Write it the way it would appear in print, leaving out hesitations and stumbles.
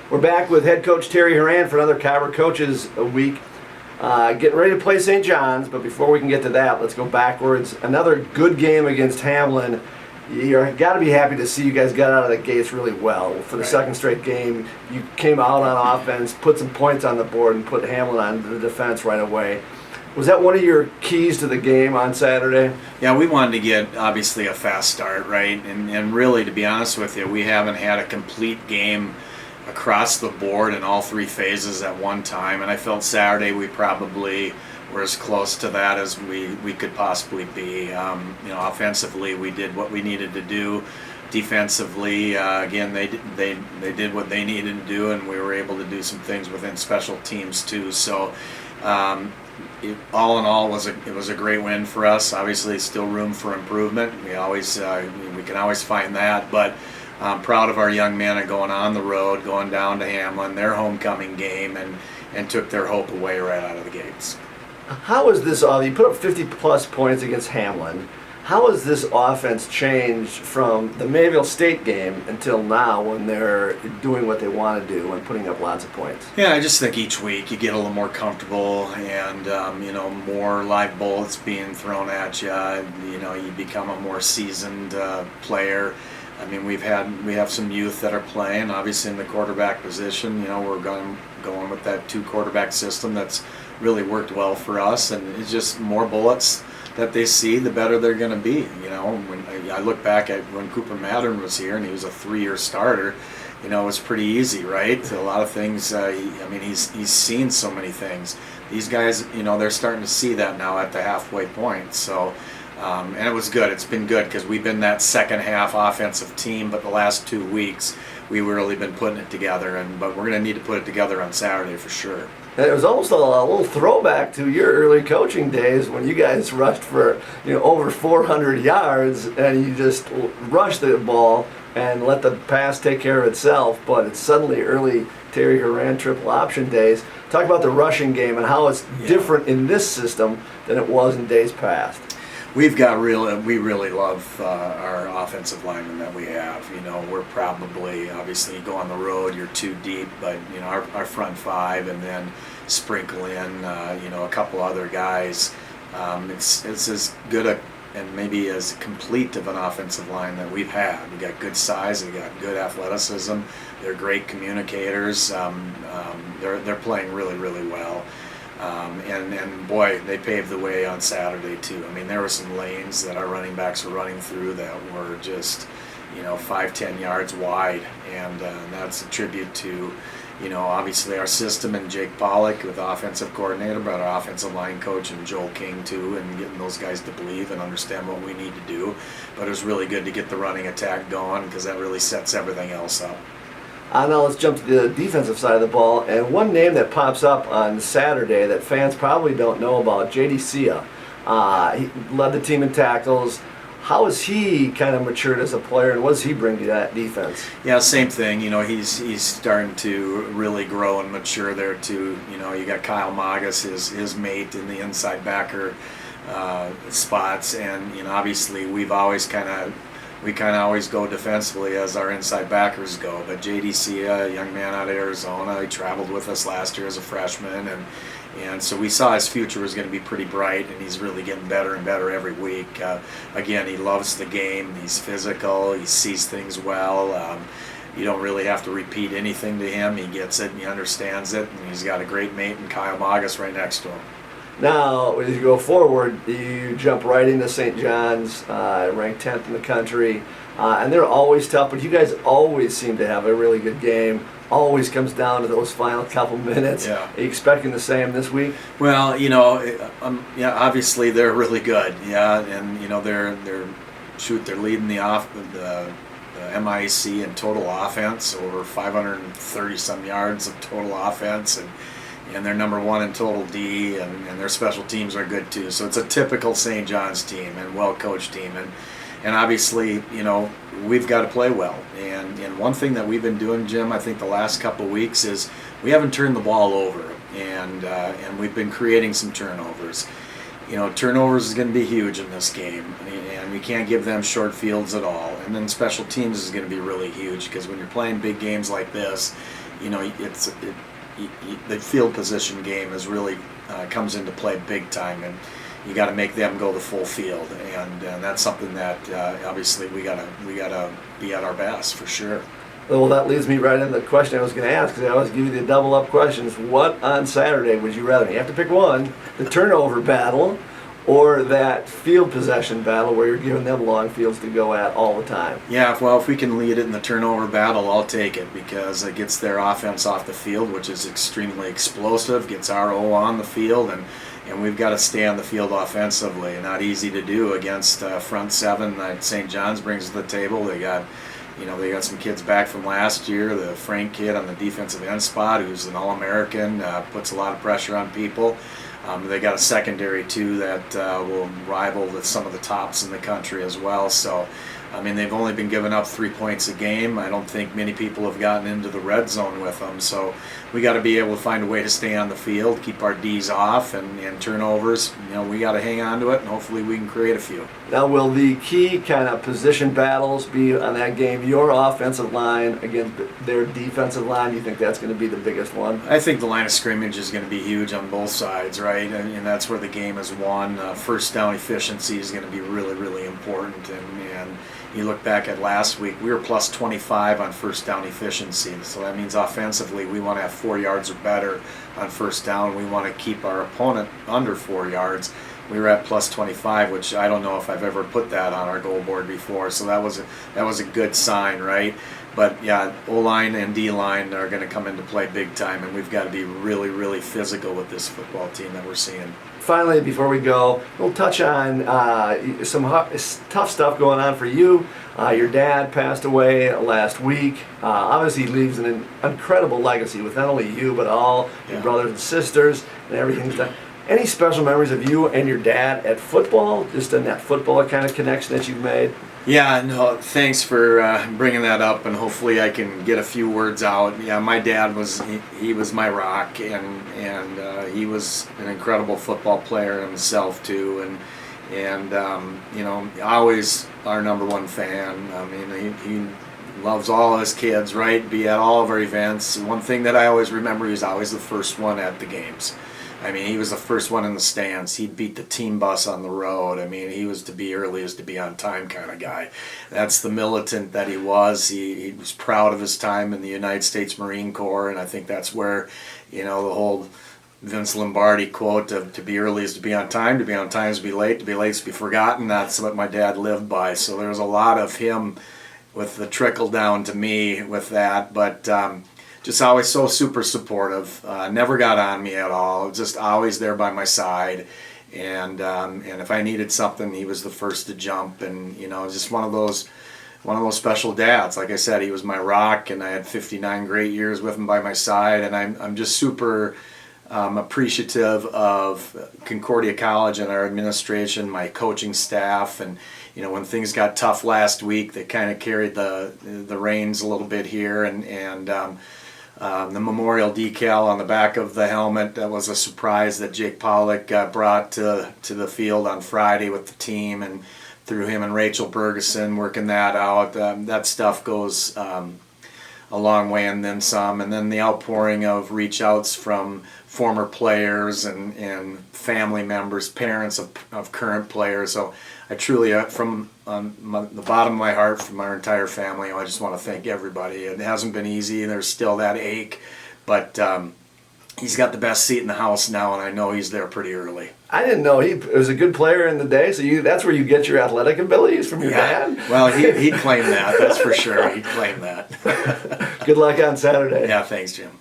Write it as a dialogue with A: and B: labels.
A: We're back with head coach Terry Horan for another Cobber Coaches Week. Getting ready to play St. John's, but before we can get to that, let's go backwards. Another good game against Hamline. You've got to be happy to see you guys got out of the gates really well. For the second straight game, you came out on offense, put some points on the board, and put Hamline on the defense right away. Was that one of your keys to the game on Saturday?
B: Yeah, we wanted to get, obviously, a fast start, right? And really, to be honest with you, we haven't had a complete game across the board in all three phases at one time. And I felt Saturday we probably were as close to that as we could possibly be. Offensively, we did what we needed to do. Defensively, again, they did what they needed to do, and we were able to do some things within special teams too. So, all in all, it was a great win for us. Obviously, still room for improvement. We can always find that, but I'm proud of our young men going on the road, going down to Hamline, their homecoming game, and took their hope away right out of the gates.
A: How is this? You put up 50-plus points against Hamline. How has this offense changed from the Mayville State game until now when they're doing what they want to do and putting up lots of points?
B: Yeah, I just think each week you get a little more comfortable and, more live bullets being thrown at you. You become a more seasoned player. I mean, we have some youth that are playing, obviously in the quarterback position. We're going with that 2-quarterback system that's really worked well for us, and it's just more bullets that they see, the better they're going to be. When I look back at when Cooper Mattern was here and he was a 3-year starter, it was pretty easy, right? A lot of things. He's seen so many things. These guys, they're starting to see that now at the halfway point. So. And it was good. It's been good because we've been that second half offensive team, but the last 2 weeks we've really been putting it together. But we're going to need to put it together on Saturday for sure.
A: And it was almost a little throwback to your early coaching days when you guys rushed for over 400 yards and you just rushed the ball and let the pass take care of itself. But it's suddenly early Terry Horan triple option days. Talk about the rushing game and how it's different in this system than it was in days past.
B: We really love our offensive linemen that we have. We're probably, obviously, you go on the road, you're too deep, but our front five, and then sprinkle in a couple other guys. It's as good and maybe as complete of an offensive line that we've had. We got good size, we got good athleticism. They're great communicators. They're playing really, really well. And boy, they paved the way on Saturday too. I mean, there were some lanes that our running backs were running through that were just, 5-10 yards wide, and that's a tribute to, obviously our system and Jake Pollock with the offensive coordinator, but our offensive line coach and Joel King too, and getting those guys to believe and understand what we need to do. But it was really good to get the running attack going because that really sets everything else up.
A: Now let's jump to the defensive side of the ball, and one name that pops up on Saturday that fans probably don't know about, J.D. Sia. He led the team in tackles. How has he kind of matured as a player, and what does he bring to that defense?
B: Yeah, same thing. He's starting to really grow and mature there too. You got Kyle Magas, his mate in the inside backer spots, and obviously we always go defensively as our inside backers go. But J.D. Sia, a young man out of Arizona, he traveled with us last year as a freshman, and so we saw his future was going to be pretty bright, and he's really getting better and better every week. Again, he loves the game. He's physical. He sees things well. You don't really have to repeat anything to him. He gets it and he understands it, and he's got a great mate in Kyle Magas right next to him.
A: Now, as you go forward, you jump right into St. John's, ranked 10th in the country, and they're always tough, but you guys always seem to have a really good game. Always comes down to those final couple minutes.
B: Yeah.
A: Are you expecting the same this week?
B: Well, obviously they're really good, and they're leading the MIAC in total offense, over 530 some yards of total offense, and they're number 1 in total D, and their special teams are good too. So it's a typical St. John's team and well-coached team, and obviously, we've got to play well. And one thing that we've been doing, Jim, I think the last couple of weeks is we haven't turned the ball over, and we've been creating some turnovers. Turnovers is going to be huge in this game, and we can't give them short fields at all. And then special teams is going to be really huge because when you're playing big games like this, the field position game is really comes into play big time, and you got to make them go the full field, and that's something that obviously we gotta be at our best for sure.
A: Well, that leads me right into the question I was going to ask, because I always give you the double up questions. What on Saturday would you rather? You have to pick one: the turnover battle, or that field possession battle where you're giving them long fields to go at all the time.
B: Yeah, well, if we can lead it in the turnover battle, I'll take it, because it gets their offense off the field, which is extremely explosive, gets our O on the field, and we've got to stay on the field offensively. Not easy to do against front seven that St. John's brings to the table. They got some kids back from last year. The Frank kid on the defensive end spot, who's an All-American, puts a lot of pressure on people. They got a secondary too that will rival with some of the tops in the country as well. So, I mean, they've only been giving up 3 points a game. I don't think many people have gotten into the red zone with them. So we got to be able to find a way to stay on the field, keep our D's off, and turnovers. We got to hang on to it, and hopefully we can create a few.
A: Now, will the key kind of position battles be on that game your offensive line against their defensive line? Do you think that's going to be the biggest one?
B: I think the line of scrimmage is going to be huge on both sides, right? And that's where the game is won. First down efficiency is going to be really, really important. And you look back at last week, we were plus 25 on first down efficiency. So that means offensively we want to have 4 yards or better on first down. We want to keep our opponent under 4 yards. We were at plus 25, which I don't know if I've ever put that on our goal board before. So that was a good sign, right? But yeah, O-line and D-line are going to come into play big time, and we've got to be really, really physical with this football team that we're seeing.
A: Finally, before we go, we'll touch on some tough stuff going on for you. Your dad passed away last week. Obviously, he leaves an incredible legacy with not only you, but all your brothers and sisters and everything. Any special memories of you and your dad at football, just in that football kind of connection that you've made?
B: Yeah, no, thanks for bringing that up, and hopefully I can get a few words out. Yeah, my dad he was my rock, and he was an incredible football player himself too, and always our number one fan. I mean, he loves all his kids, right? Be at all of our events. One thing that I always remember, he was always the first one at the games. I mean, he was the first one in the stands. He'd beat the team bus on the road. I mean, he was to be early is to be on time kind of guy. That's the militant that he was. He was proud of his time in the United States Marine Corps, and I think that's where, the whole Vince Lombardi quote of to be early is to be on time is to be late is to be forgotten. That's what my dad lived by. So there was a lot of him with the trickle down to me with that, but just always so super supportive. Never got on me at all. Just always there by my side, and if I needed something, he was the first to jump. And just one of those special dads. Like I said, he was my rock, and I had 59 great years with him by my side. And I'm just super appreciative of Concordia College and our administration, my coaching staff, and when things got tough last week, they kind of carried the reins a little bit here, and the memorial decal on the back of the helmet, that was a surprise that Jake Pollock brought to the field on Friday with the team, and through him and Rachel Bergeson working that out. That stuff goes a long way and then some. And then the outpouring of reach outs from former players and family members, parents of current players. So I truly, from the bottom of my heart, from our entire family, I just want to thank everybody. It hasn't been easy. There's still that ache, but he's got the best seat in the house now, and I know he's there pretty early.
A: I didn't know he was a good player in the day, so that's where you get your athletic abilities from your dad?
B: Well, he claimed that, that's for sure. He claimed that.
A: Good luck on Saturday.
B: Yeah, thanks, Jim.